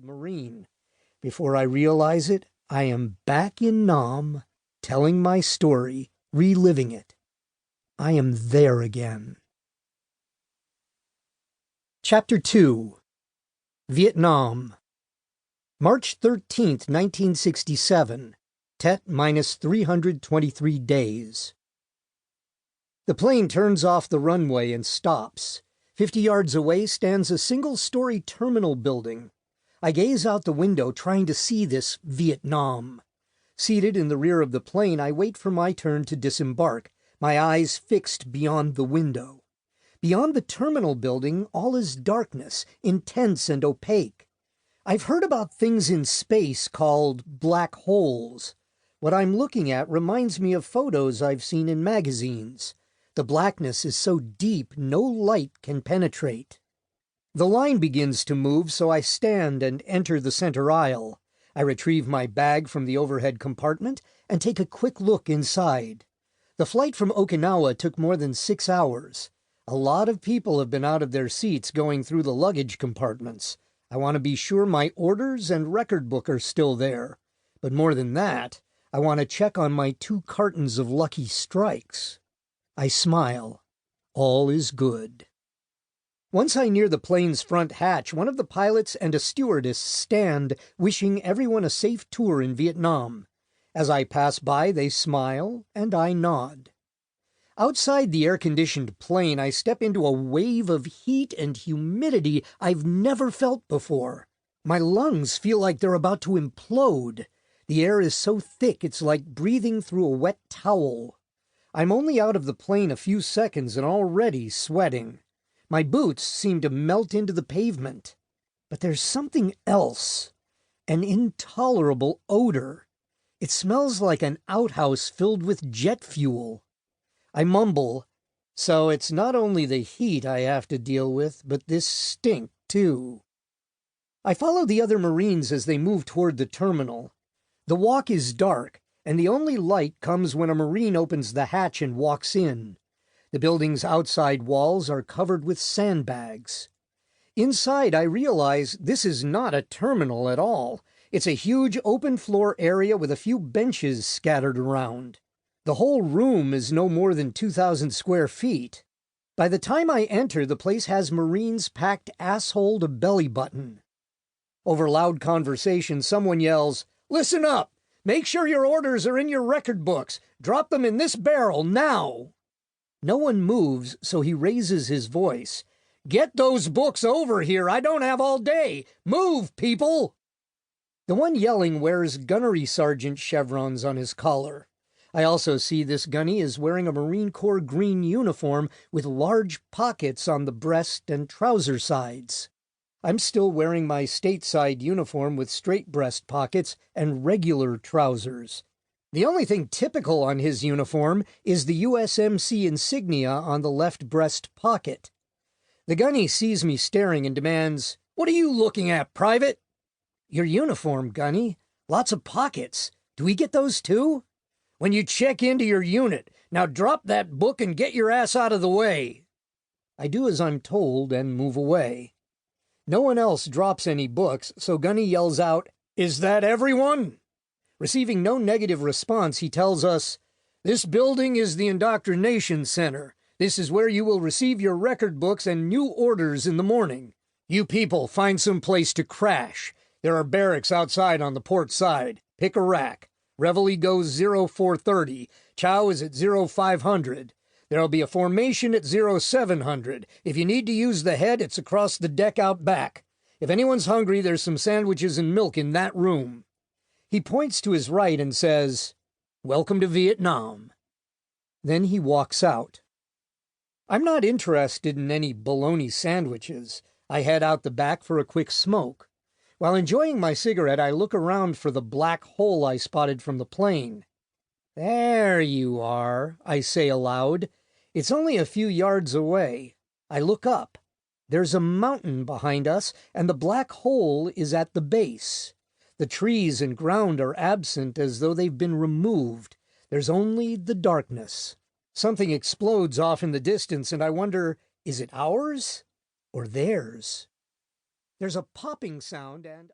old Marine. Before I realize it, I am back in Nam, telling my story, reliving it. I am there again. Chapter 2. Vietnam. March 13th, 1967. Tet minus 323 days. The plane turns off the runway and stops. 50 yards away stands a single-story terminal building. I gaze out the window, trying to see this Vietnam. Seated in the rear of the plane, I wait for my turn to disembark, my eyes fixed beyond the window. Beyond the terminal building, all is darkness, intense and opaque. I've heard about things in space called black holes. What I'm looking at reminds me of photos I've seen in magazines. The blackness is so deep no light can penetrate. The line begins to move, so I stand and enter the center aisle. I retrieve my bag from the overhead compartment and take a quick look inside. The flight from Okinawa took more than 6 hours. A lot of people have been out of their seats going through the luggage compartments. I want to be sure my orders and record book are still there. But more than that, I want to check on my 2 cartons of Lucky Strikes. I smile. All is good. Once I near the plane's front hatch, one of the pilots and a stewardess stand, wishing everyone a safe tour in Vietnam. As I pass by, they smile, and I nod. Outside the air-conditioned plane, I step into a wave of heat and humidity I've never felt before. My lungs feel like they're about to implode. The air is so thick it's like breathing through a wet towel. I'm only out of the plane a few seconds and already sweating. My boots seem to melt into the pavement. But there's something else. An intolerable odor. It smells like an outhouse filled with jet fuel. I mumble, so it's not only the heat I have to deal with, but this stink, too. I follow the other Marines as they move toward the terminal. The walk is dark, and the only light comes when a Marine opens the hatch and walks in. The building's outside walls are covered with sandbags. Inside, I realize this is not a terminal at all. It's a huge open-floor area with a few benches scattered around. The whole room is no more than 2,000 square feet. By the time I enter, the place has Marines packed asshole to belly button. Over loud conversation, someone yells, "Listen up! Make sure your orders are in your record books. Drop them in this barrel now." No one moves, so he raises his voice. "Get those books over here. I don't have all day. Move, people!" The one yelling wears gunnery sergeant chevrons on his collar. I also see this gunny is wearing a Marine Corps green uniform with large pockets on the breast and trouser sides. I'm still wearing my stateside uniform with straight breast pockets and regular trousers. The only thing typical on his uniform is the USMC insignia on the left breast pocket. The gunny sees me staring and demands, "What are you looking at, Private?" "Your uniform, gunny. Lots of pockets. Do we get those too?" "When you check into your unit. Now drop that book and get your ass out of the way." I do as I'm told and move away. No one else drops any books, so Gunny yells out, "Is that everyone?" Receiving no negative response, he tells us, "This building is the indoctrination center. This is where you will receive your record books and new orders in the morning. You people find some place to crash. There are barracks outside on the port side. Pick a rack. Reveille goes 0430. Chow is at 0500. There'll be a formation at 0700. If you need to use the head, it's across the deck out back. If anyone's hungry, there's some sandwiches and milk in that room." He points to his right and says, "Welcome to Vietnam." Then he walks out. I'm not interested in any bologna sandwiches. I head out the back for a quick smoke. While enjoying my cigarette, I look around for the black hole I spotted from the plane. "There you are," I say aloud. It's only a few yards away. I look up. There's a mountain behind us, and the black hole is at the base. The trees and ground are absent as though they've been removed. There's only the darkness. Something explodes off in the distance, and I wonder, is it ours or theirs? There's a popping sound and